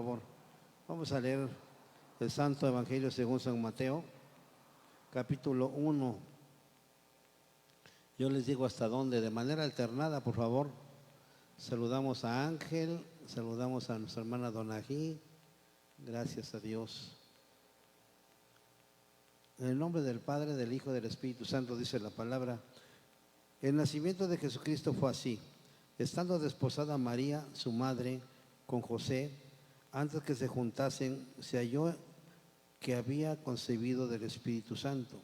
favor. Vamos a leer el Santo Evangelio según San Mateo, capítulo 1. Yo les digo hasta dónde, de manera alternada, por favor. Saludamos a Ángel, saludamos a nuestra hermana Donají. Gracias a Dios. En el nombre del Padre, del Hijo y del Espíritu Santo, dice la palabra. El nacimiento de Jesucristo fue así. Estando desposada María, su madre, con José, antes que se juntasen, se halló que había concebido del Espíritu Santo.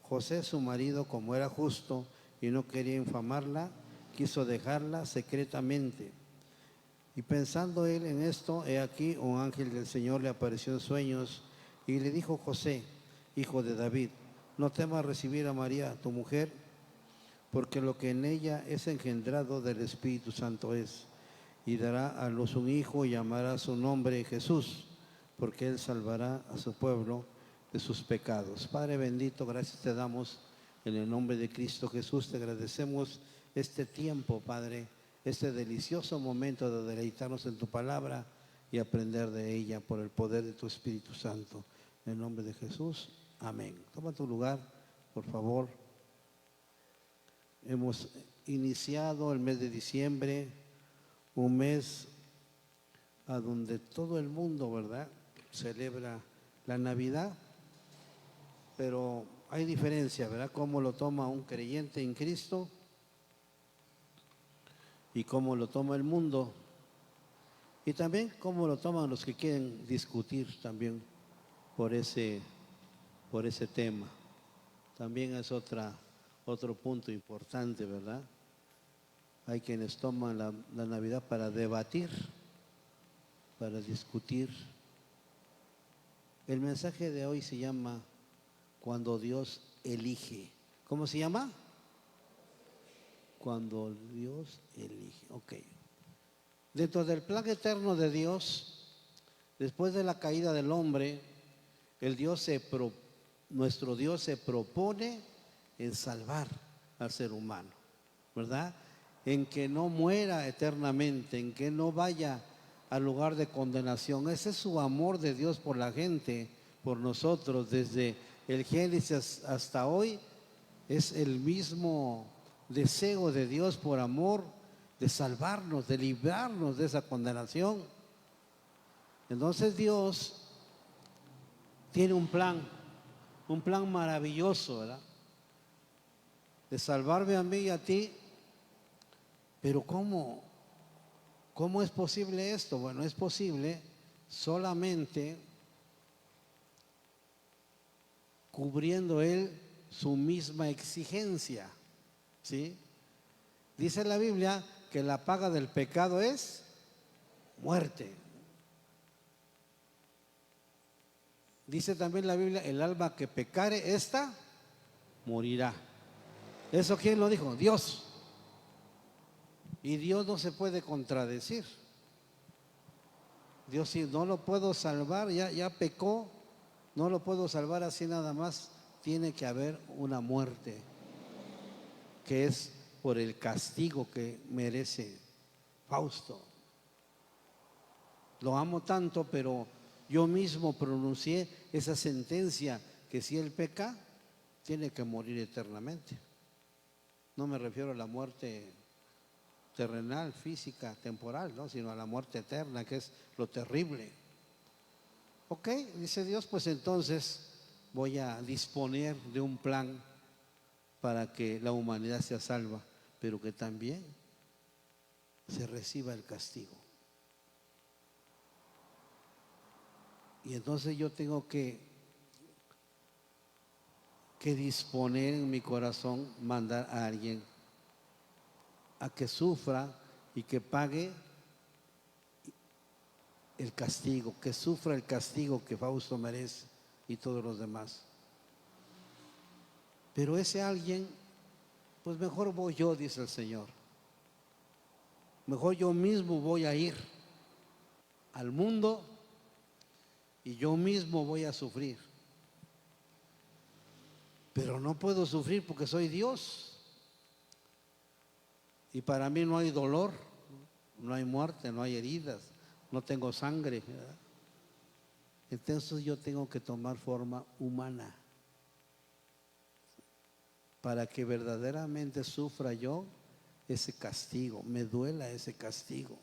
José, su marido, como era justo y no quería infamarla, quiso dejarla secretamente. Y pensando él en esto, he aquí un ángel del Señor le apareció en sueños y le dijo: José, hijo de David, no temas recibir a María, tu mujer, porque lo que en ella es engendrado del Espíritu Santo es, y dará a luz un hijo y llamará su nombre Jesús, porque él salvará a su pueblo de sus pecados. Padre bendito, gracias te damos en el nombre de Cristo Jesús. Te agradecemos este tiempo, Padre, este delicioso momento de deleitarnos en tu palabra y aprender de ella por el poder de tu Espíritu Santo. En el nombre de Jesús, amén. Toma tu lugar, por favor. Hemos iniciado el mes de diciembre, un mes a donde todo el mundo, ¿verdad?, celebra la Navidad, pero hay diferencia, ¿verdad?, cómo lo toma un creyente en Cristo y cómo lo toma el mundo, y también cómo lo toman los que quieren discutir también por ese tema. También es otro punto importante, ¿verdad? Hay quienes toman la Navidad para debatir, para discutir. El mensaje de hoy se llama Cuando Dios elige. ¿Cómo se llama? Cuando Dios elige. Ok. Dentro del plan eterno de Dios, después de la caída del hombre, nuestro Dios se propone en salvar al ser humano, ¿verdad? En que no muera eternamente, en que no vaya al lugar de condenación. Ese es su amor de Dios por la gente, por nosotros, desde el Génesis hasta hoy. Es el mismo deseo de Dios por amor, de salvarnos, de librarnos de esa condenación. Entonces Dios tiene un plan maravilloso, ¿verdad?, de salvarme a mí y a ti. Pero ¿cómo es posible esto? Bueno, es posible solamente cubriendo Él su misma exigencia, ¿sí? Dice la Biblia que la paga del pecado es muerte. Dice también la Biblia: el alma que pecare, ésta morirá. ¿Eso quién lo dijo? Dios. Y Dios no se puede contradecir. Dios, si no lo puedo salvar, ya pecó, no lo puedo salvar así nada más. Tiene que haber una muerte, que es por el castigo que merece Fausto. Lo amo tanto, pero yo mismo pronuncié esa sentencia, que si él peca, tiene que morir eternamente. No me refiero a la muerte terrenal, física, temporal, ¿no?, sino a la muerte eterna, que es lo terrible. Ok, dice Dios, pues entonces voy a disponer de un plan para que la humanidad sea salva, pero que también se reciba el castigo. Y entonces yo tengo que disponer en mi corazón, mandar a alguien a que sufra y que pague el castigo, que sufra el castigo que Fausto merece y todos los demás. Pero ese alguien, pues mejor voy yo, dice el Señor. Mejor yo mismo voy a ir al mundo y yo mismo voy a sufrir. Pero no puedo sufrir porque soy Dios. Y para mí no hay dolor, no hay muerte, no hay heridas, no tengo sangre, ¿verdad? Entonces yo tengo que tomar forma humana para que verdaderamente sufra yo ese castigo, me duela ese castigo.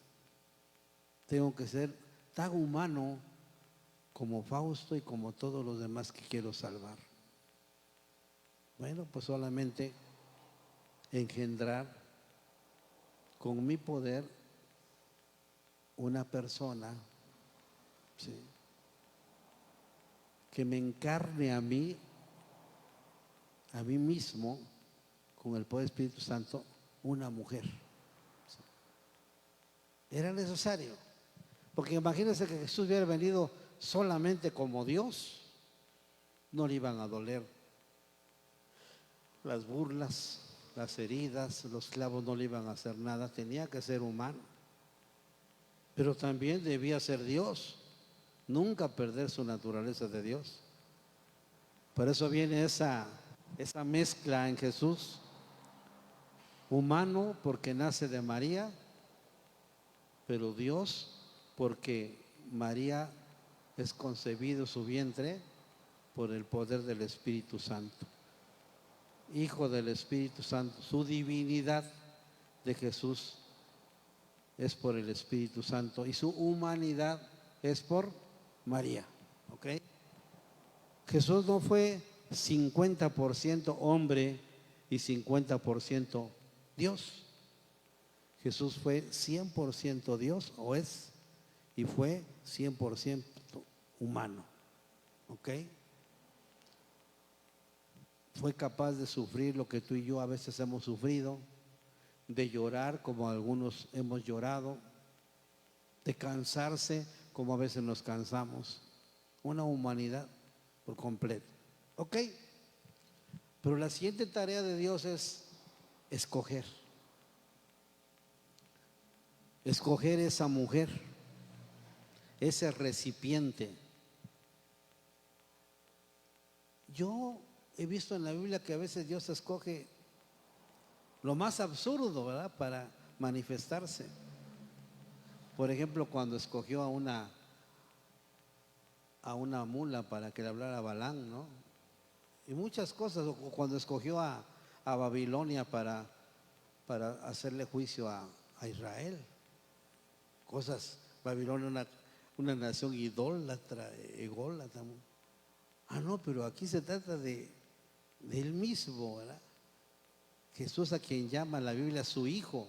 Tengo que ser tan humano como Fausto y como todos los demás que quiero salvar. Bueno, pues solamente engendrar con mi poder una persona, ¿sí?, que me encarne a mí mismo, con el poder del Espíritu Santo, una mujer. ¿Sí? Era necesario, porque imagínense que Jesús hubiera venido solamente como Dios, no le iban a doler las burlas, las heridas, los clavos no le iban a hacer nada, tenía que ser humano, pero también debía ser Dios, nunca perder su naturaleza de Dios. Por eso viene esa mezcla en Jesús, humano porque nace de María, pero Dios porque María es concebido su vientre por el poder del Espíritu Santo. Hijo del Espíritu Santo, su divinidad de Jesús es por el Espíritu Santo y su humanidad es por María. ¿Ok? Jesús no fue 50% hombre y 50% Dios. Jesús fue 100% Dios, o es, y fue 100% humano. ¿Ok? Fue capaz de sufrir lo que tú y yo a veces hemos sufrido, de llorar como algunos hemos llorado, de cansarse como a veces nos cansamos. Una humanidad por completo. ¿Ok? Pero la siguiente tarea de Dios es escoger. Escoger esa mujer, ese recipiente. Yo he visto en la Biblia que a veces Dios escoge lo más absurdo, ¿verdad?, para manifestarse. Por ejemplo, cuando escogió a una mula para que le hablara a Balaam, ¿no? Y muchas cosas, o cuando escogió a Babilonia para hacerle juicio a Israel. Cosas, Babilonia una nación idólatra, ególatra. No, pero aquí se trata de él mismo, ¿verdad? Jesús, a quien llama la Biblia su hijo.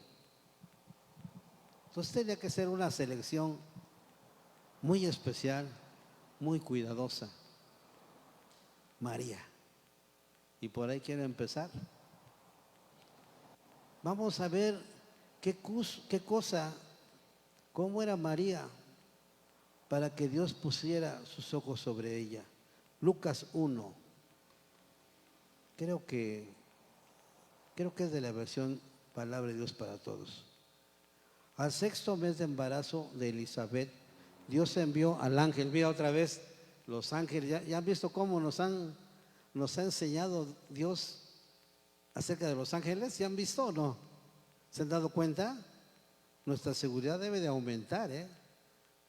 Entonces tenía que ser una selección muy especial, muy cuidadosa. María. Y por ahí quiero empezar. Vamos a ver qué cosa, cómo era María para que Dios pusiera sus ojos sobre ella. Lucas 1. Creo que es de la versión Palabra de Dios para Todos. Al 6º mes de embarazo de Elizabeth, Dios envió al ángel. Mira otra vez los ángeles. ¿Ya han visto cómo nos ha enseñado Dios acerca de los ángeles? ¿Ya han visto o no? ¿Se han dado cuenta? Nuestra seguridad debe de aumentar,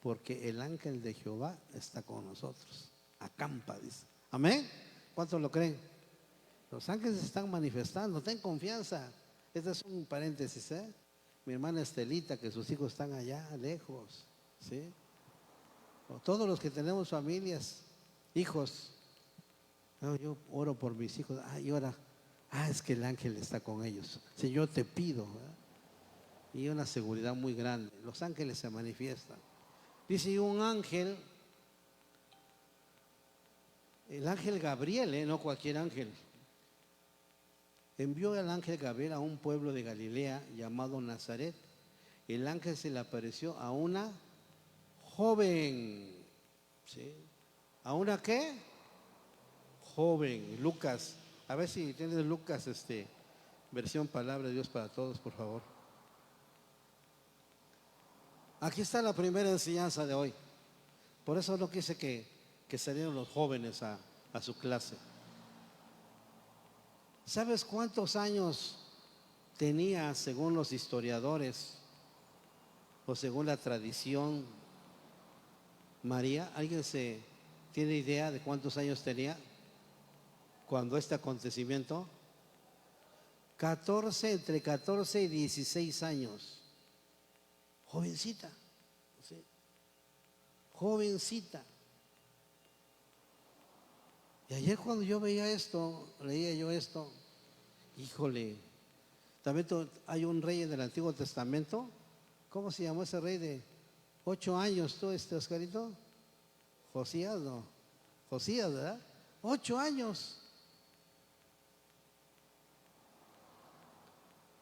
porque el ángel de Jehová está con nosotros. Acampa, dice. ¿Amén? ¿Cuántos lo creen? Los ángeles se están manifestando. Ten confianza. Este es un paréntesis, Mi hermana Estelita, que sus hijos están allá lejos, ¿sí? O todos los que tenemos familias, hijos. Yo oro por mis hijos. Y ahora, es que el ángel está con ellos. Señor, te pido, ¿verdad? Y una seguridad muy grande. Los ángeles se manifiestan. Dice un ángel, el ángel Gabriel, no cualquier ángel. Envió al ángel Gabriel a un pueblo de Galilea llamado Nazaret. El ángel se le apareció a una joven. ¿Sí? ¿A una qué? Joven. Lucas. A ver si tienes Lucas, versión Palabra de Dios para Todos, por favor. Aquí está la primera enseñanza de hoy. Por eso no quise que salieran los jóvenes a su clase. ¿Sabes cuántos años tenía, según los historiadores o según la tradición, María, ¿alguien se tiene idea de cuántos años tenía cuando este acontecimiento? 14, entre 14 y 16 años. Jovencita, ¿sí? Jovencita. Y ayer cuando yo veía esto, leía yo esto, híjole, también hay un rey en el Antiguo Testamento. ¿Cómo se llamó ese rey de 8 años tú, Oscarito? Josías, no. Josías, ¿verdad? 8 años.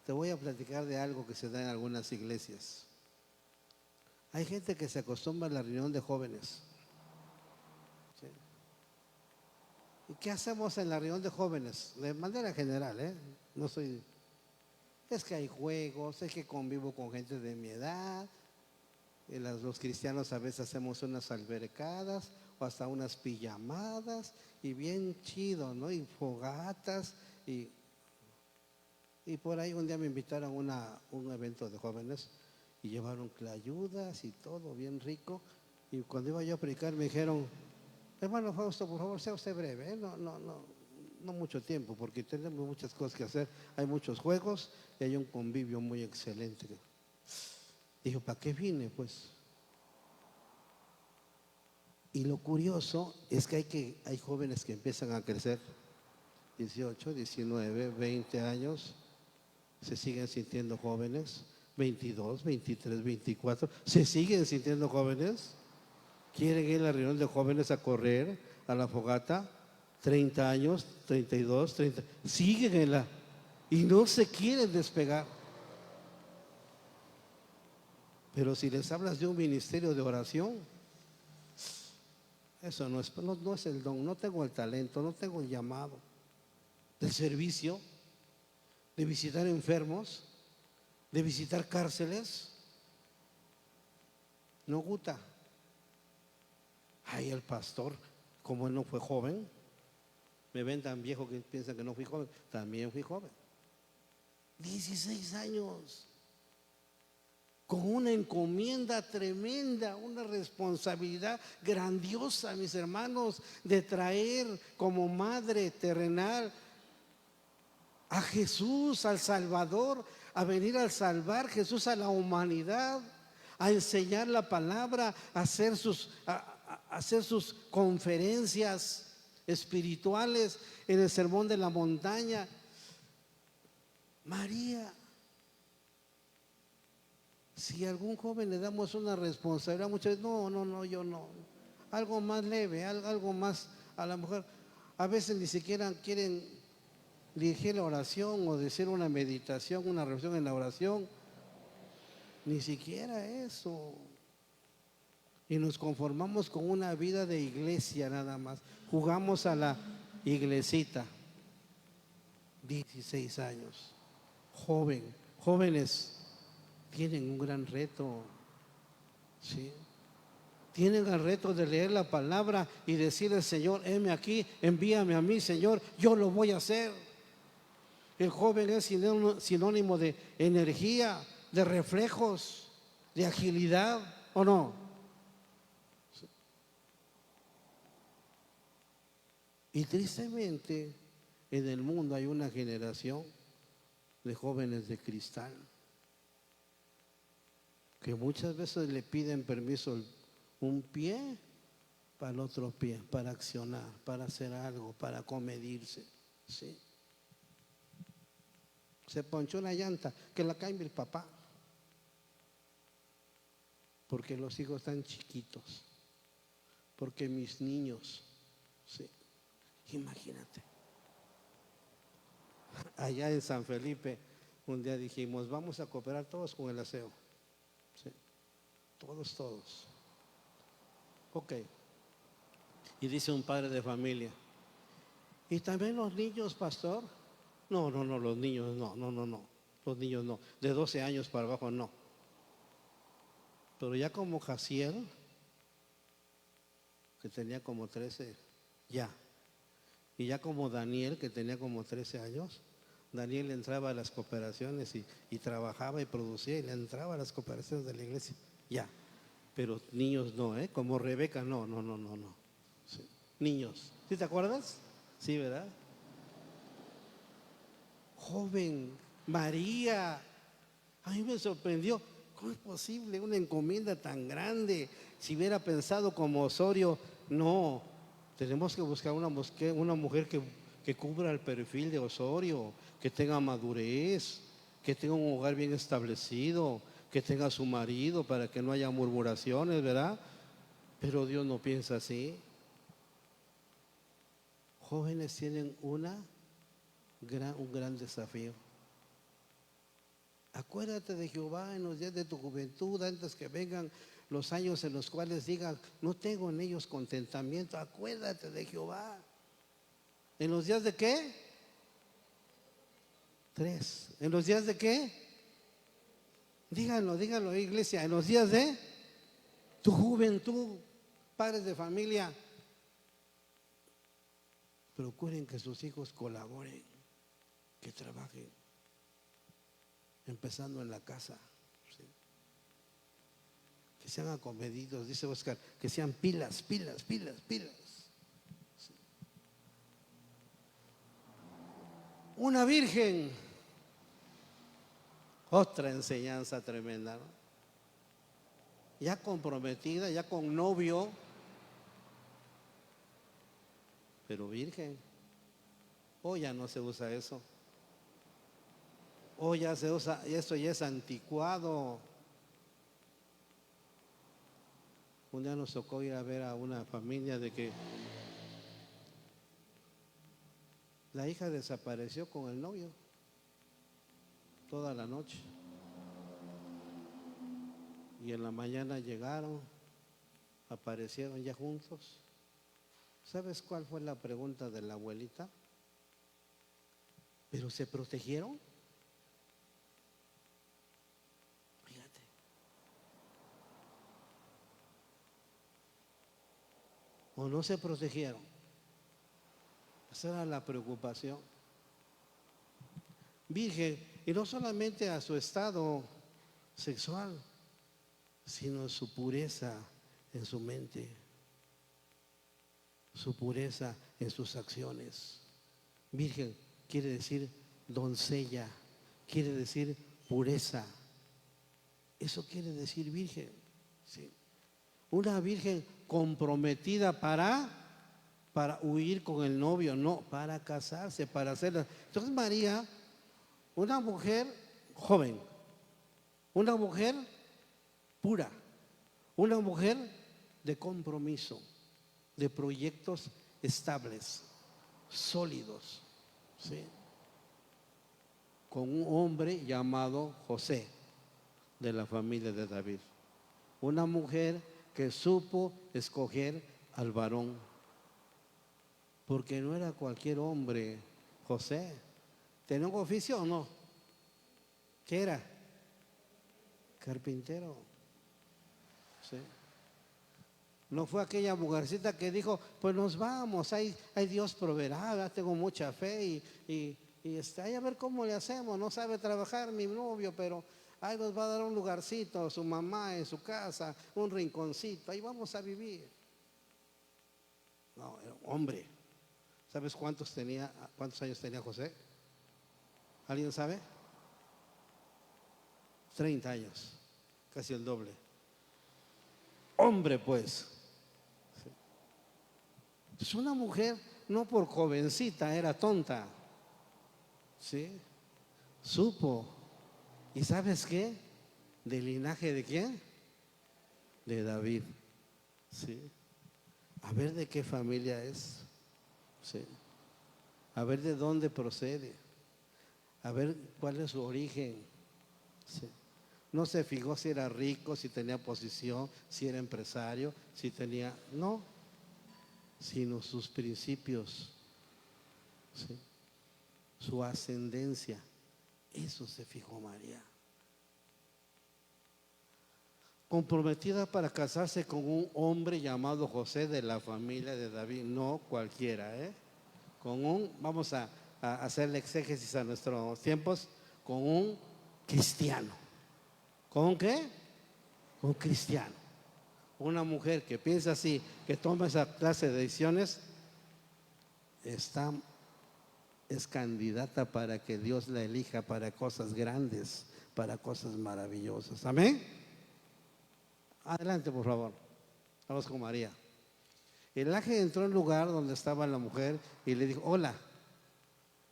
Te voy a platicar de algo que se da en algunas iglesias. Hay gente que se acostumbra a la reunión de jóvenes. ¿Sí? ¿Y qué hacemos en la reunión de jóvenes? De manera general, ¿eh? No soy... Es que hay juegos, es que convivo con gente de mi edad. Los cristianos a veces hacemos unas albercadas o hasta unas pijamadas y bien chido, ¿no? Y fogatas y por ahí un día me invitaron a un evento de jóvenes y llevaron clayudas y todo bien rico. Y cuando iba yo a predicar me dijeron: hermano Fausto, por favor, sea usted breve, ¿eh? No mucho tiempo, porque tenemos muchas cosas que hacer. Hay muchos juegos y hay un convivio muy excelente. Dijo: ¿para qué vine? Pues. Y lo curioso es que hay jóvenes que empiezan a crecer, 18, 19, 20 años, se siguen sintiendo jóvenes, 22, 23, 24, se siguen sintiendo jóvenes. Quieren ir a la reunión de jóvenes a correr, a la fogata, 30 años, 32, 30, siguen en la... y no se quieren despegar. Pero si les hablas de un ministerio de oración, eso no es el don, no tengo el talento, no tengo el llamado del servicio, de visitar enfermos, de visitar cárceles. No gusta. Ay, el pastor, como él no fue joven, me ven tan viejo que piensan que no fui joven. También fui joven. 16 años. Con una encomienda tremenda, una responsabilidad grandiosa, mis hermanos, de traer como madre terrenal a Jesús, al Salvador, a venir a salvar Jesús a la humanidad, a enseñar la palabra, a hacer sus conferencias espirituales en el Sermón de la Montaña. María, si a algún joven le damos una responsabilidad, muchas veces, no, yo no. Algo más leve, algo más, a lo mejor, a veces ni siquiera quieren dirigir la oración o decir una meditación, una reflexión en la oración. Ni siquiera eso. Y nos conformamos con una vida de iglesia nada más. Jugamos a la iglesita. 16 años. Jóvenes tienen un gran reto. ¿Sí? Tienen el reto de leer la palabra y decirle: Señor, heme aquí, envíame a mí, Señor, yo lo voy a hacer. El joven es sinónimo de energía, de reflejos, de agilidad, ¿o no? Y tristemente en el mundo hay una generación de jóvenes de cristal que muchas veces le piden permiso un pie para el otro pie, para accionar, para hacer algo, para comedirse, ¿sí? Se ponchó una llanta, que la cambie el papá, porque los hijos están chiquitos, porque mis niños, ¿sí? Imagínate. Allá en San Felipe un día dijimos: vamos a cooperar todos con el aseo, ¿sí? Todos. Ok. Y dice un padre de familia: ¿y también los niños, pastor? No, los niños no. Los niños no. De 12 años para abajo no. Pero ya como Jaciel, que tenía como 13, ya. Y ya como Daniel, que tenía como 13 años, Daniel entraba a las cooperaciones y trabajaba y producía y le entraba a las cooperaciones de la iglesia. Ya. pero niños no, ¿eh? Como Rebeca, no, no, no, no, no. Sí. Niños, ¿sí te acuerdas? Sí, ¿verdad? Joven, María, a mí me sorprendió. ¿Cómo es posible una encomienda tan grande? Si hubiera pensado como Osorio, no, tenemos que buscar una mujer que cubra el perfil de Osorio, que tenga madurez, que tenga un hogar bien establecido, que tenga su marido para que no haya murmuraciones, ¿verdad? Pero Dios no piensa así. Jóvenes tienen un gran desafío. Acuérdate de Jehová en los días de tu juventud, antes que vengan los años en los cuales digan, no tengo en ellos contentamiento. Acuérdate de Jehová. ¿En los días de qué? 3. ¿En los días de qué? Díganlo, díganlo, iglesia. En los días de tu juventud, padres de familia, procuren que sus hijos colaboren, que trabajen, empezando en la casa, ¿sí? Que sean acomedidos, dice Oscar, que sean pilas, pilas, pilas, pilas, ¿sí? Una virgen, otra enseñanza tremenda, ¿no? Ya comprometida, ya con novio, pero virgen. Hoy ya no se usa eso. Hoy ya se usa, y eso ya es anticuado. Un día nos tocó ir a ver a una familia de que la hija desapareció con el novio toda la noche. Y en la mañana llegaron, aparecieron ya juntos. ¿Sabes cuál fue la pregunta de la abuelita? ¿Pero se protegieron? Fíjate. ¿O no se protegieron? Esa era la preocupación. Virgen, y no solamente a su estado sexual, sino su pureza en su mente, su pureza en sus acciones. Virgen quiere decir doncella, quiere decir pureza. Eso quiere decir virgen, ¿sí? Una virgen comprometida para huir con el novio, no, para casarse, para hacerla. Entonces María, una mujer joven, una mujer pura, una mujer de compromiso, de proyectos estables, sólidos, ¿sí? Con un hombre llamado José, de la familia de David. Una mujer que supo escoger al varón, porque no era cualquier hombre. José, ¿tenía un oficio o no? ¿Qué era? Carpintero, ¿sí? No fue aquella mujercita que dijo, pues nos vamos, hay Dios proveerá, tengo mucha fe y a ver cómo le hacemos, no sabe trabajar mi novio, pero ahí nos va a dar un lugarcito, su mamá en su casa, un rinconcito, ahí vamos a vivir. No, era un hombre. ¿Sabes cuántos años tenía José? ¿Alguien sabe? 30 años, casi el doble. Hombre, pues. Es una mujer, no por jovencita, era tonta, ¿sí? Supo. ¿Y sabes qué? ¿Del linaje de quién? De David, ¿sí? A ver de qué familia es, ¿sí? A ver de dónde procede, a ver cuál es su origen, ¿sí? No se fijó si era rico, si tenía posición, si era empresario, si tenía, no, sino sus principios, ¿sí? Su ascendencia. Eso se fijó María. Comprometida para casarse con un hombre llamado José de la familia de David, no cualquiera, ¿eh? Vamos a hacerle exégesis a nuestros tiempos, con un cristiano. ¿Con un qué? Con un cristiano. una mujer que piensa así, que toma esa clase de decisiones, es candidata para que Dios la elija para cosas grandes, para cosas maravillosas. Amén. Adelante, por favor. Vamos con María. El ángel entró al lugar donde estaba la mujer y le dijo: hola,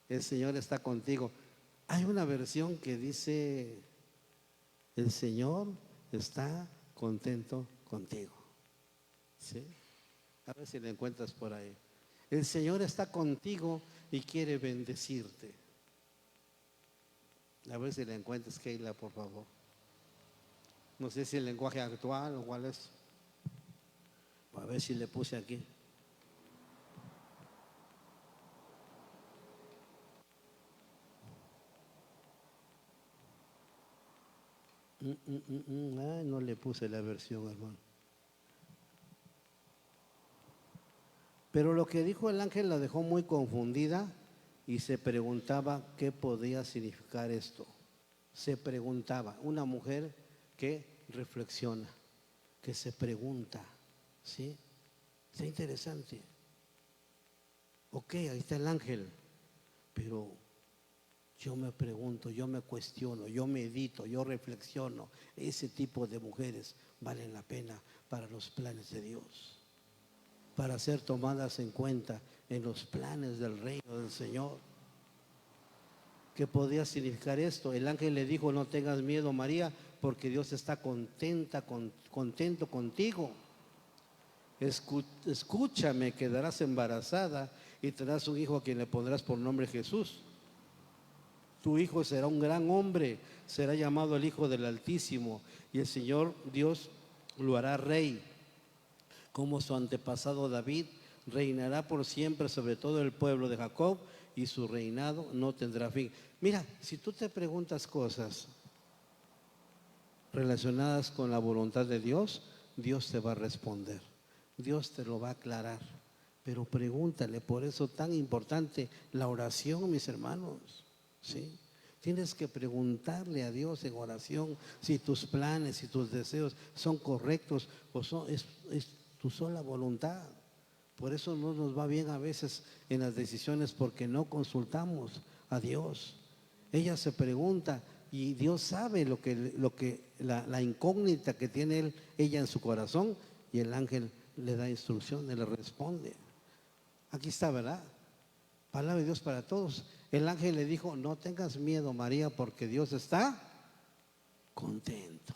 el Señor está contigo. Hay una versión que dice: el Señor está contento contigo. ¿Sí? A ver si la encuentras por ahí. El Señor está contigo y quiere bendecirte. A ver si la encuentras, Keila, por favor. No sé si el lenguaje actual o cuál es. A ver si le puse aquí. Ay, no le puse la versión, hermano. Pero lo que dijo el ángel la dejó muy confundida y se preguntaba qué podía significar esto. Se preguntaba, una mujer que reflexiona, que se pregunta, ¿sí? Está interesante. Ok, ahí está el ángel, pero yo me pregunto, yo me cuestiono, yo medito, yo reflexiono. Ese tipo de mujeres valen la pena para los planes de Dios, para ser tomadas en cuenta en los planes del reino del Señor. ¿Qué podía significar esto? El ángel le dijo: no tengas miedo, María, porque Dios está contento contigo. Escúchame, quedarás embarazada y tendrás un hijo a quien le pondrás por nombre Jesús. Tu hijo será un gran hombre, será llamado el Hijo del Altísimo, y el Señor Dios lo hará rey, como su antepasado David. Reinará por siempre sobre todo el pueblo de Jacob, y su reinado no tendrá fin. Mira, si tú te preguntas cosas relacionadas con la voluntad de Dios, Dios te va a responder, Dios te lo va a aclarar. Pero pregúntale. Por eso tan importante la oración, mis hermanos. ¿Sí? Tienes que preguntarle a Dios en oración si tus planes y tus deseos son correctos o es tu sola voluntad. Por eso no nos va bien a veces en las decisiones, porque no consultamos a Dios. Ella se pregunta y Dios sabe la incógnita que tiene ella en su corazón, y el ángel le da instrucciones, le responde. Aquí está, ¿verdad? Palabra de Dios para todos. El ángel le dijo: no tengas miedo, María, porque Dios está contento.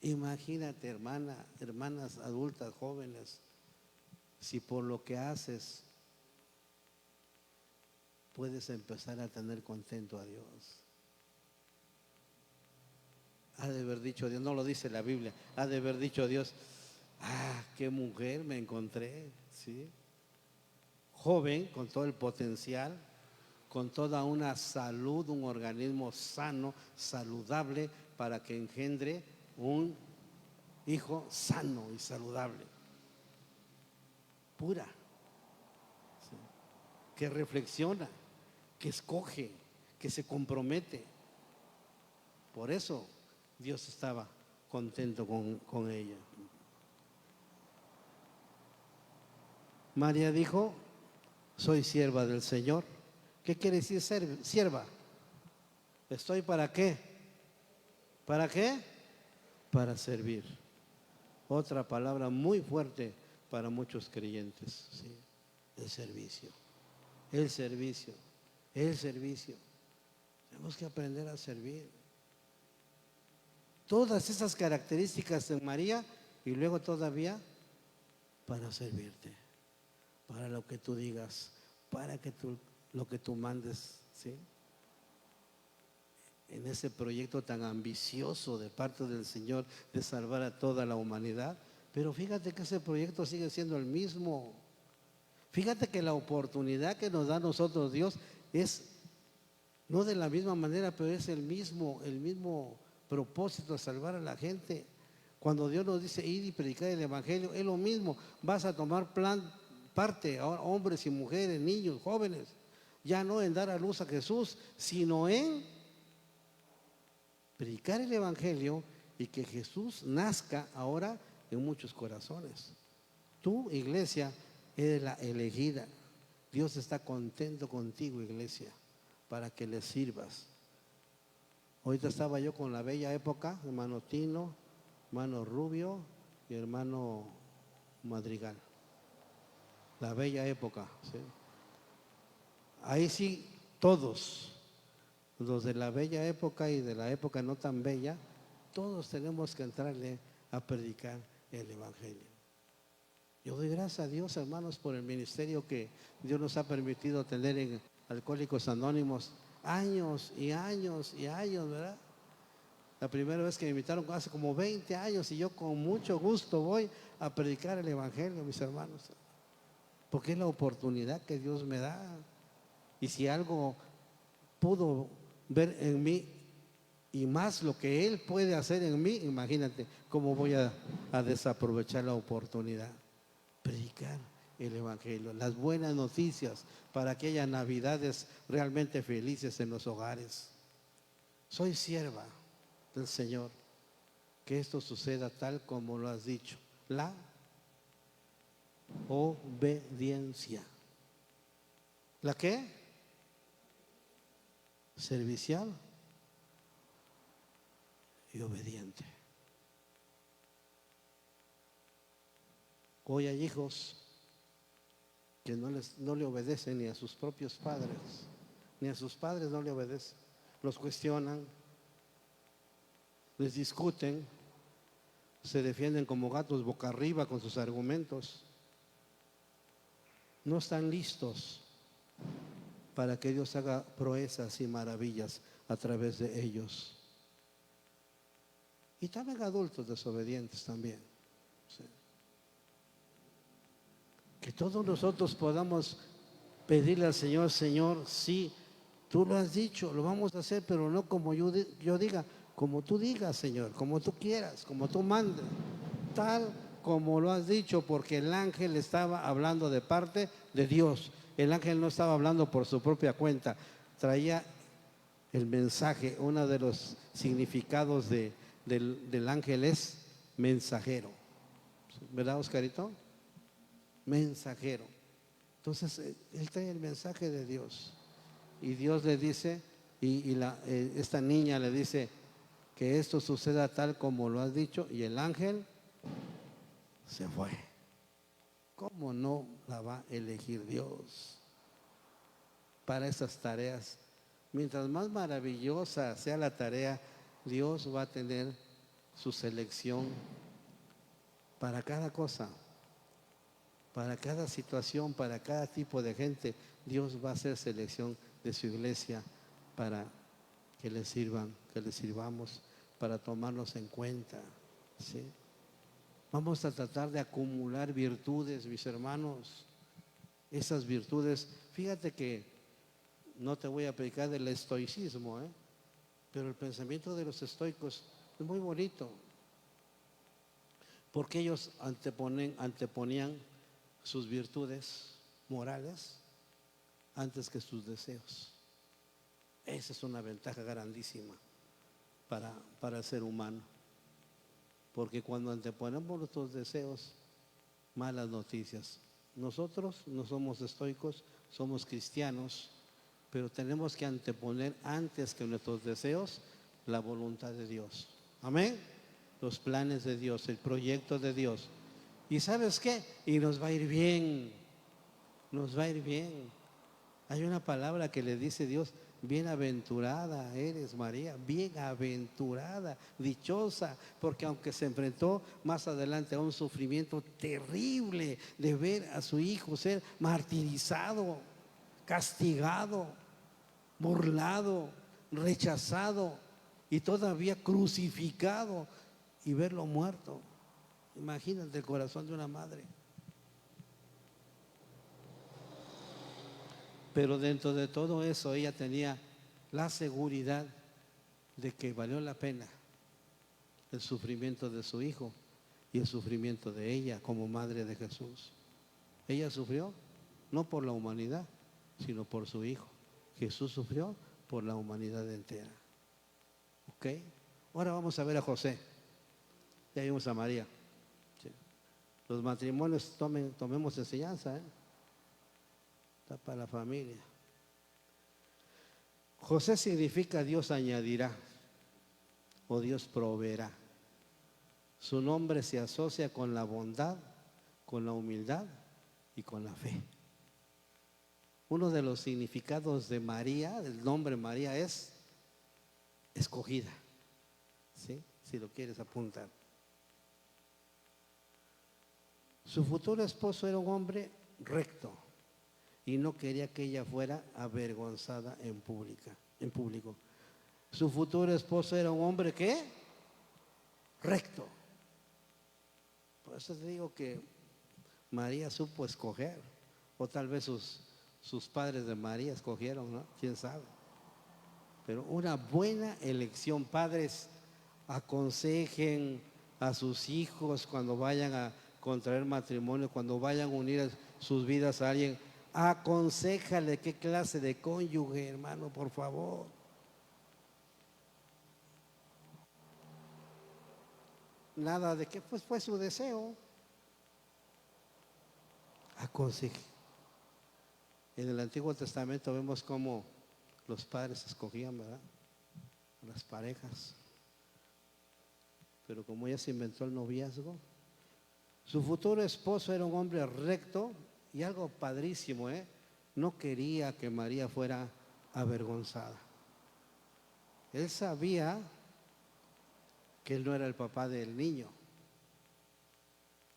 Imagínate, hermanas adultas, jóvenes, si por lo que haces puedes empezar a tener contento a Dios. Ha de haber dicho Dios, no lo dice la Biblia, ha de haber dicho Dios: qué mujer me encontré, ¿sí? Joven, con todo el potencial, con toda una salud, un organismo sano, saludable, para que engendre un hijo sano y saludable, pura, ¿sí? Que reflexiona, que escoge, que se compromete. Por eso Dios estaba contento con ella. María dijo: soy sierva del Señor. ¿Qué quiere decir sierva? ¿Estoy para qué? ¿Para qué? Para servir. Otra palabra muy fuerte para muchos creyentes, ¿sí? El servicio. El servicio. El servicio. Tenemos que aprender a servir. Todas esas características en María, y luego todavía para servirte, para lo que tú digas, para que lo que tú mandes, ¿sí? En ese proyecto tan ambicioso de parte del Señor de salvar a toda la humanidad. Pero fíjate que ese proyecto sigue siendo el mismo. Fíjate que la oportunidad que nos da a nosotros Dios es no de la misma manera, pero es el mismo propósito de salvar a la gente. Cuando Dios nos dice ir y predicar el evangelio, es lo mismo. Vas a tomar parte, hombres y mujeres, niños, jóvenes, ya no en dar a luz a Jesús, sino en predicar el evangelio y que Jesús nazca ahora en muchos corazones. Tu iglesia es la elegida. Dios está contento contigo, iglesia, para que le sirvas. Ahorita estaba yo con la bella época, hermano Tino, hermano Rubio y hermano Madrigal. La bella época, ¿sí? Ahí sí, todos, los de la bella época y de la época no tan bella, todos tenemos que entrarle a predicar el Evangelio. Yo doy gracias a Dios, hermanos, por el ministerio que Dios nos ha permitido tener en Alcohólicos Anónimos años y años y años, ¿verdad? La primera vez que me invitaron hace como 20 años y yo con mucho gusto voy a predicar el Evangelio, mis hermanos, porque es la oportunidad que Dios me da. Y si algo pudo ver en mí y más lo que Él puede hacer en mí, imagínate cómo voy a desaprovechar la oportunidad. Predicar el Evangelio, las buenas noticias para que haya navidades realmente felices en los hogares. Soy sierva del Señor, que esto suceda tal como lo has dicho. La obediencia. ¿La qué? Servicial y obediente. Hoy hay hijos que no le obedecen ni a sus propios padres, ni a sus padres no le obedecen. Los cuestionan, les discuten, se defienden como gatos boca arriba con sus argumentos. No están listos para que Dios haga proezas y maravillas a través de ellos. Y también adultos desobedientes también. ¿Sí? Que todos nosotros podamos pedirle al Señor, Señor, sí, tú lo has dicho, lo vamos a hacer, pero no como yo diga, como tú digas, Señor, como tú quieras, como tú mandes, tal como lo has dicho, porque el ángel estaba hablando de parte de Dios. El ángel no estaba hablando por su propia cuenta, traía el mensaje. Uno de los significados del ángel es mensajero, ¿verdad, Oscarito? Mensajero. Entonces él trae el mensaje de Dios y Dios le dice esta niña le dice que esto suceda tal como lo has dicho, y el ángel se fue. ¿Cómo no la va a elegir Dios para esas tareas? Mientras más maravillosa sea la tarea, Dios va a tener su selección para cada cosa, para cada situación, para cada tipo de gente. Dios va a hacer selección de su iglesia para que le sirvan, que le sirvamos, para tomarnos en cuenta, ¿sí? Vamos a tratar de acumular virtudes, mis hermanos. Esas virtudes, fíjate que no te voy a predicar del estoicismo, pero el pensamiento de los estoicos es muy bonito, porque ellos anteponían sus virtudes morales antes que sus deseos. Esa es una ventaja grandísima para el ser humano, porque cuando anteponemos nuestros deseos, malas noticias. Nosotros no somos estoicos, somos cristianos, pero tenemos que anteponer antes que nuestros deseos la voluntad de Dios. Amén. Los planes de Dios, el proyecto de Dios. ¿Y sabes qué? Y nos va a ir bien. Nos va a ir bien. Hay una palabra que le dice Dios: bienaventurada eres, María, bienaventurada, dichosa, porque aunque se enfrentó más adelante a un sufrimiento terrible de ver a su hijo ser martirizado, castigado, burlado, rechazado y todavía crucificado, y verlo muerto. Imagínate el corazón de una madre. Pero dentro de todo eso ella tenía la seguridad de que valió la pena el sufrimiento de su hijo y el sufrimiento de ella como madre de Jesús. Ella sufrió no por la humanidad, sino por su hijo. Jesús sufrió por la humanidad entera. ¿Ok? Ahora vamos a ver a José. Ya vimos a María. Sí. Los matrimonios tomemos enseñanza, ¿eh? Está para la familia. José significa Dios añadirá o Dios proveerá. Su nombre se asocia con la bondad, con la humildad y con la fe. Uno de los significados de María, del nombre María, es escogida. ¿Sí? Si lo quieres apuntar. Su futuro esposo era un hombre recto y no quería que ella fuera avergonzada en público. Su futuro esposo era un hombre ¿qué? Recto. Por eso te digo que María supo escoger, o tal vez sus padres de María escogieron, ¿no? ¿Quién sabe? Pero una buena elección. Padres, aconsejen a sus hijos cuando vayan a contraer matrimonio, cuando vayan a unir sus vidas a alguien. Aconséjale qué clase de cónyuge, hermano, por favor. Nada de que pues fue su deseo. Aconseje. En el Antiguo Testamento vemos cómo los padres escogían, ¿verdad? Las parejas. Pero como ya se inventó el noviazgo, su futuro esposo era un hombre recto y algo padrísimo, ¿eh? No quería que María fuera avergonzada. Él sabía que él no era el papá del niño.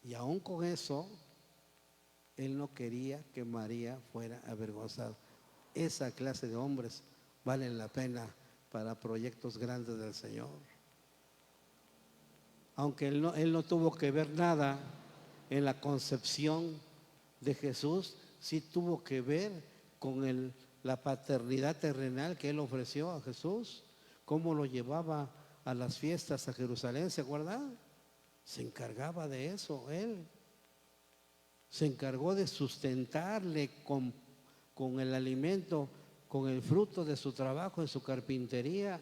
Y aún con eso, él no quería que María fuera avergonzada. Esa clase de hombres valen la pena para proyectos grandes del Señor. Aunque él no tuvo que ver nada en la concepción de Jesús, sí tuvo que ver con la paternidad terrenal que él ofreció a Jesús, cómo lo llevaba a las fiestas a Jerusalén, ¿se acuerdan? Se encargaba de eso, él. Se encargó de sustentarle con el alimento, con el fruto de su trabajo en su carpintería.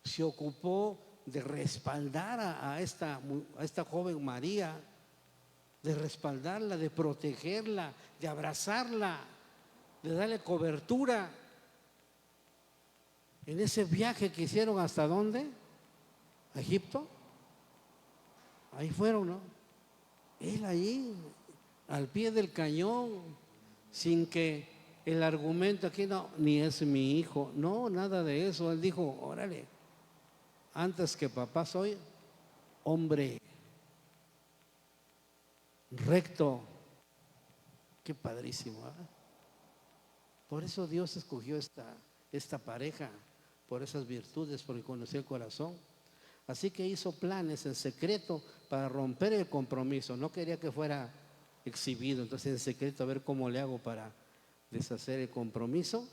Se ocupó de respaldar a esta joven María, de respaldarla, de protegerla, de abrazarla, de darle cobertura. En ese viaje que hicieron, ¿hasta dónde? ¿A Egipto? Ahí fueron, ¿no? Él ahí, al pie del cañón, sin que el argumento aquí no, ni es mi hijo, no, nada de eso. Él dijo, órale, antes que papá soy hombre recto. Qué padrísimo, ¿eh? Por eso Dios escogió esta pareja, por esas virtudes, porque conoció el corazón. Así que hizo planes en secreto para romper el compromiso. No quería que fuera exhibido, entonces en secreto a ver cómo le hago para deshacer el compromiso.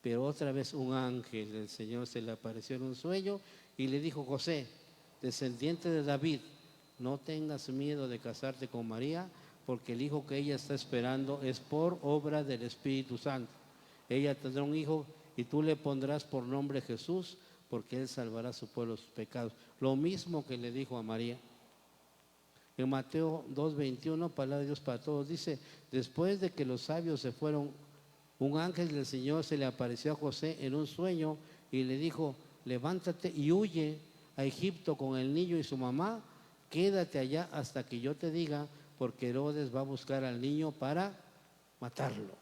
Pero otra vez un ángel del Señor se le apareció en un sueño y le dijo: José, descendiente de David, no tengas miedo de casarte con María, porque el hijo que ella está esperando es por obra del Espíritu Santo. Ella tendrá un hijo y tú le pondrás por nombre Jesús, porque él salvará a su pueblo de sus pecados. Lo mismo que le dijo a María. En Mateo 2:21, palabra de Dios para todos, dice: después de que los sabios se fueron, un ángel del Señor se le apareció a José en un sueño y le dijo: levántate y huye a Egipto con el niño y su mamá, quédate allá hasta que yo te diga, porque Herodes va a buscar al niño para matarlo.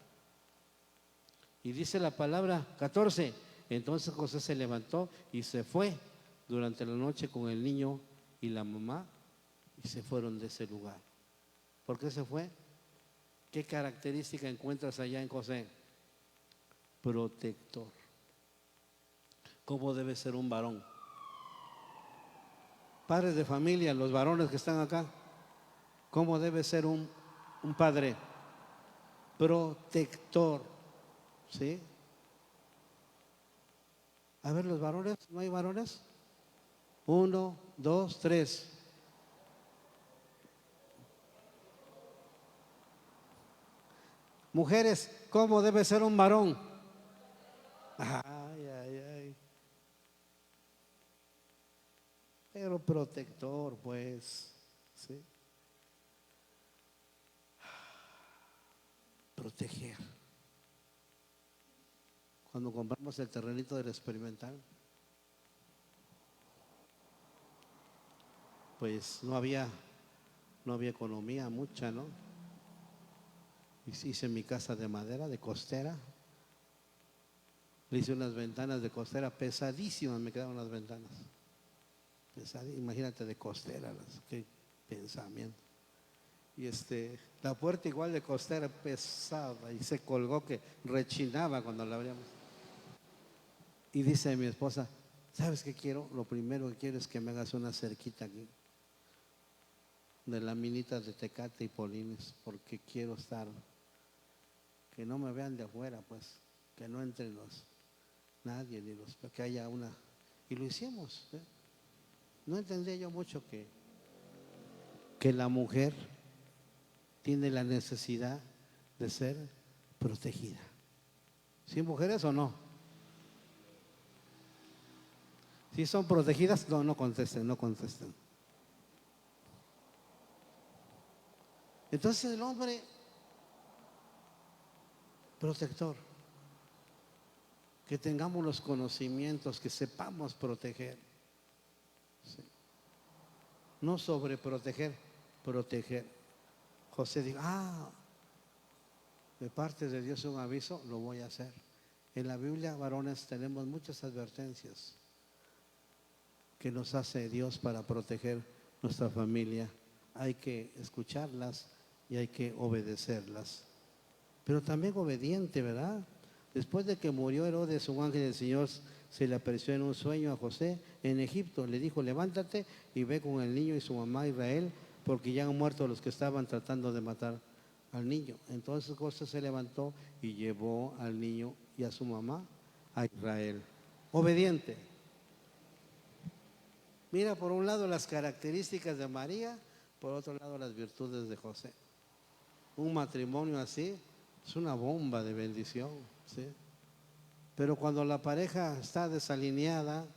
Y dice la palabra 14, entonces José se levantó y se fue durante la noche con el niño y la mamá y se fueron de ese lugar. ¿Por qué se fue? ¿Qué característica encuentras allá en José? Protector. ¿Cómo debe ser un varón? Padres de familia, los varones que están acá, ¿cómo debe ser un padre? Protector. ¿Sí? A ver, los varones, ¿no hay varones? 1, 2, 3. Mujeres, ¿cómo debe ser un varón? Ay, ay, ay. pero protector, pues, ¿sí? Proteger. Cuando compramos el terrenito del experimental, pues no había economía mucha, ¿no? Hice mi casa de madera, de costera. Le hice unas ventanas de costera pesadísimas, me quedaron las ventanas. Imagínate de costera, qué pensamiento. Y la puerta igual de costera pesada y se colgó que rechinaba cuando la abríamos. Y dice mi esposa, ¿sabes qué quiero? Lo primero que quiero es que me hagas una cerquita aquí de laminitas de Tecate y Polines, porque quiero estar, que no me vean de afuera, pues, que no entren nadie, que haya una. Y lo hicimos, ¿eh? No entendía yo mucho que la mujer tiene la necesidad de ser protegida. ¿Sí, mujeres o no? Si son protegidas, no contesten, no contesten. Entonces el hombre protector, que tengamos los conocimientos, que sepamos proteger, ¿sí? No sobreproteger, proteger. José dijo, de parte de Dios un aviso, lo voy a hacer. En la Biblia, varones, tenemos muchas advertencias que nos hace Dios para proteger nuestra familia. Hay que escucharlas y hay que obedecerlas. Pero también obediente, ¿verdad? Después de que murió Herodes, un ángel del Señor se le apareció en un sueño a José en Egipto. Le dijo, levántate y ve con el niño y su mamá Israel, porque ya han muerto los que estaban tratando de matar al niño. Entonces José se levantó y llevó al niño y a su mamá a Israel. Obediente. Mira, por un lado las características de María, por otro lado las virtudes de José. Un matrimonio así es una bomba de bendición, ¿sí? Pero cuando la pareja está desalineada,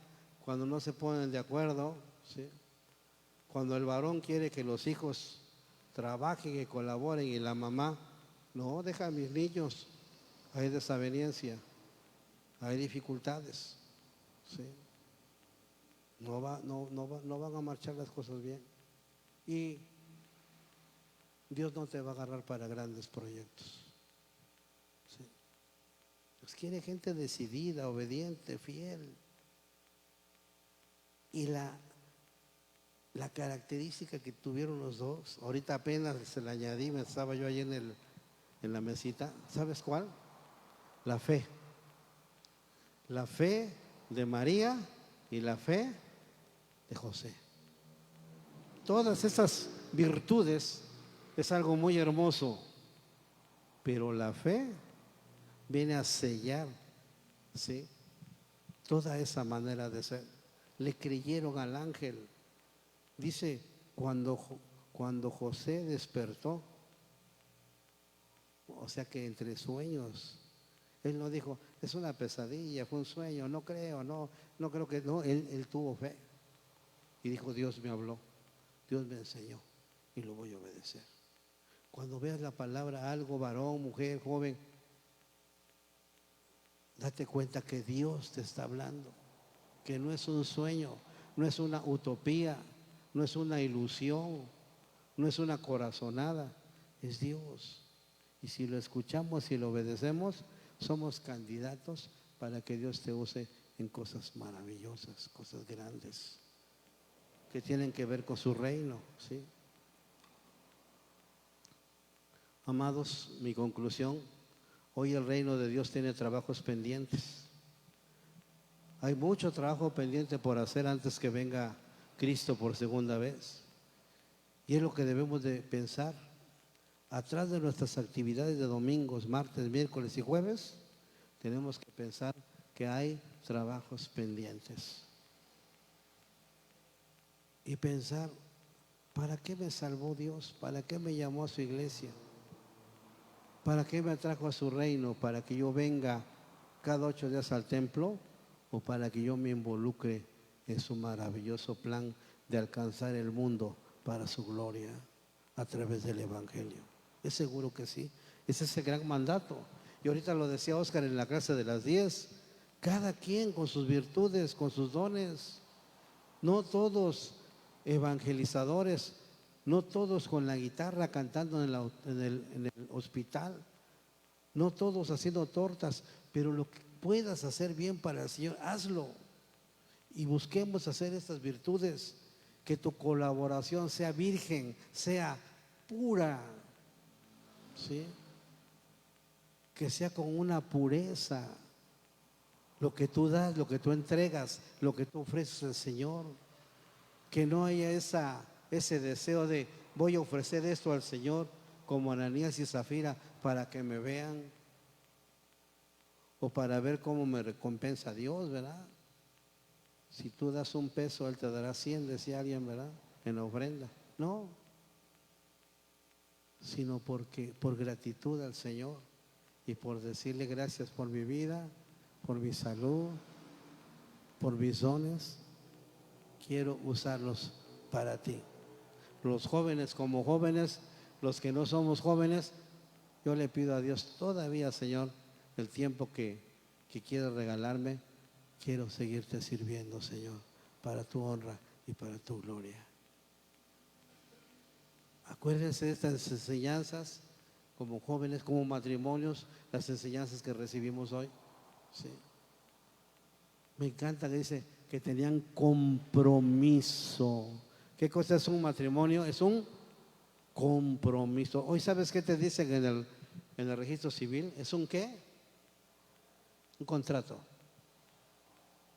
cuando no se ponen de acuerdo, ¿sí? Cuando el varón quiere que los hijos trabajen y colaboren y la mamá, no, deja a mis niños, hay desaveniencia, hay dificultades, ¿sí? No van a marchar las cosas bien. Y Dios no te va a agarrar para grandes proyectos, ¿sí? Pues quiere gente decidida, obediente, fiel. Y la característica que tuvieron los dos, ahorita apenas se la añadí, me estaba yo ahí en la mesita, ¿sabes cuál? La fe. La fe de María y la fe de José. Todas esas virtudes es algo muy hermoso, pero la fe viene a sellar, ¿sí?, toda esa manera de ser. Le creyeron al ángel. Dice, cuando José despertó, o sea que entre sueños, él no dijo, es una pesadilla, fue un sueño, no creo, no creo que, no, él tuvo fe. Y dijo, Dios me habló, Dios me enseñó y lo voy a obedecer. Cuando veas la palabra algo, varón, mujer, joven, date cuenta que Dios te está hablando, que no es un sueño, no es una utopía, no es una ilusión, no es una corazonada, es Dios. Y si lo escuchamos y lo obedecemos, somos candidatos para que Dios te use en cosas maravillosas, cosas grandes, que tienen que ver con su reino, ¿sí? Amados, mi conclusión, hoy el reino de Dios tiene trabajos pendientes. Hay mucho trabajo pendiente por hacer antes que venga Cristo por segunda vez. Y es lo que debemos de pensar. Atrás de nuestras actividades de domingos, martes, miércoles y jueves, tenemos que pensar que hay trabajos pendientes. Y pensar, ¿para qué me salvó Dios? ¿Para qué me llamó a su iglesia? ¿Para qué me atrajo a su reino? ¿Para que yo venga cada 8 días al templo? ¿O para que yo me involucre en su maravilloso plan de alcanzar el mundo para su gloria a través del Evangelio. Es seguro que sí. Ese es el gran mandato. Y ahorita lo decía Oscar en la clase de las 10. Cada quien con sus virtudes, con sus dones. No todos evangelizadores, no todos con la guitarra cantando en el hospital, no todos haciendo tortas, pero lo que puedas hacer bien para el Señor, hazlo. Y busquemos hacer estas virtudes, que tu colaboración sea virgen, sea pura, ¿sí? Que sea con una pureza. Lo que tú das, lo que tú entregas, lo que tú ofreces al Señor. Que no haya ese deseo de voy a ofrecer esto al Señor como Ananías y Zafira para que me vean o para ver cómo me recompensa Dios, ¿verdad? Si tú das $1, Él te dará 100, decía alguien, ¿verdad? En la ofrenda. No, sino porque por gratitud al Señor y por decirle gracias por mi vida, por mi salud, por mis dones, quiero usarlos para ti. Los jóvenes como jóvenes, los que no somos jóvenes, yo le pido a Dios todavía, Señor, el tiempo que quieras regalarme, quiero seguirte sirviendo, Señor, para tu honra y para tu gloria. Acuérdense de estas enseñanzas como jóvenes, como matrimonios, las enseñanzas que recibimos hoy. Sí. Me encanta que dice que tenían compromiso. ¿Qué cosa es un matrimonio? Es un compromiso. Hoy, ¿sabes qué te dicen en el registro civil? ¿Es un qué? Un contrato.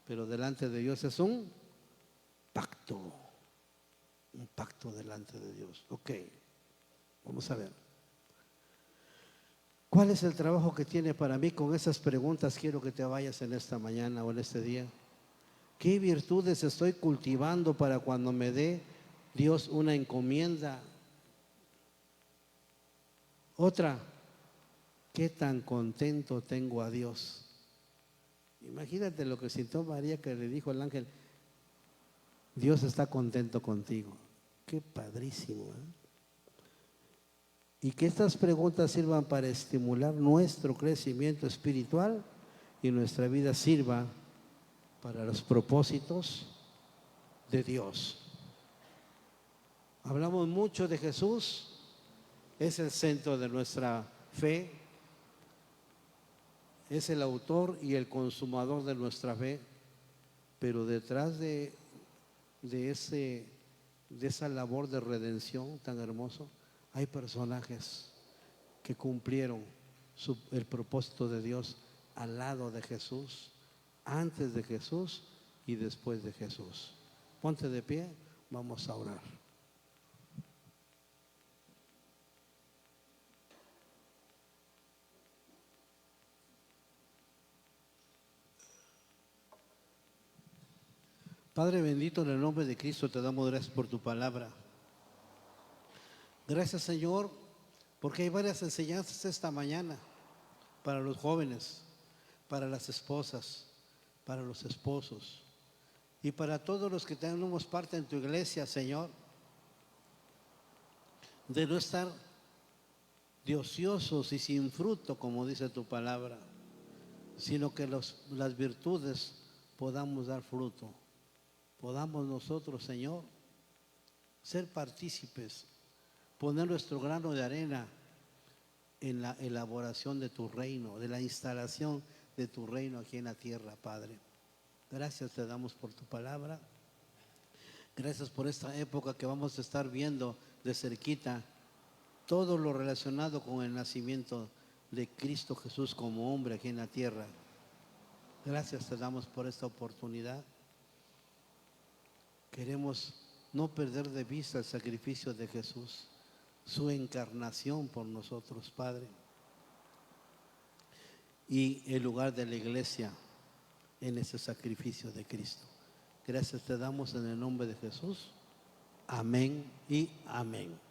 Pero delante de Dios es un pacto. Un pacto delante de Dios. Ok, vamos a ver. ¿Cuál es el trabajo que tiene para mí? Con esas preguntas quiero que te vayas en esta mañana o en este día. ¿Qué virtudes estoy cultivando para cuando me dé Dios una encomienda? Otra, ¿qué tan contento tengo a Dios? Imagínate lo que sintió María, que le dijo el ángel: Dios está contento contigo. Qué padrísimo, ¿eh? Y que estas preguntas sirvan para estimular nuestro crecimiento espiritual y nuestra vida sirva para los propósitos de Dios. Hablamos mucho de Jesús, es el centro de nuestra fe, es el autor y el consumador de nuestra fe, pero detrás de esa labor de redención tan hermoso, hay personajes que cumplieron el propósito de Dios al lado de Jesús, antes de Jesús y después de Jesús. Ponte de pie, vamos a orar. Padre bendito, en el nombre de Cristo te damos gracias por tu palabra. Gracias, Señor, porque hay varias enseñanzas esta mañana para los jóvenes, para las esposas, para los esposos y para todos los que tenemos parte en tu iglesia, Señor, de no estar de ociosos y sin fruto, como dice tu palabra, sino que las virtudes podamos dar fruto. Podamos nosotros, Señor, ser partícipes, poner nuestro grano de arena en la elaboración de tu reino, de la instalación de tu reino aquí en la tierra, Padre. Gracias te damos por tu palabra. Gracias por esta época que vamos a estar viendo de cerquita todo lo relacionado con el nacimiento de Cristo Jesús como hombre aquí en la tierra. Gracias te damos por esta oportunidad. Queremos no perder de vista el sacrificio de Jesús, su encarnación por nosotros, Padre, y el lugar de la iglesia en ese sacrificio de Cristo. Gracias te damos en el nombre de Jesús. Amén y amén.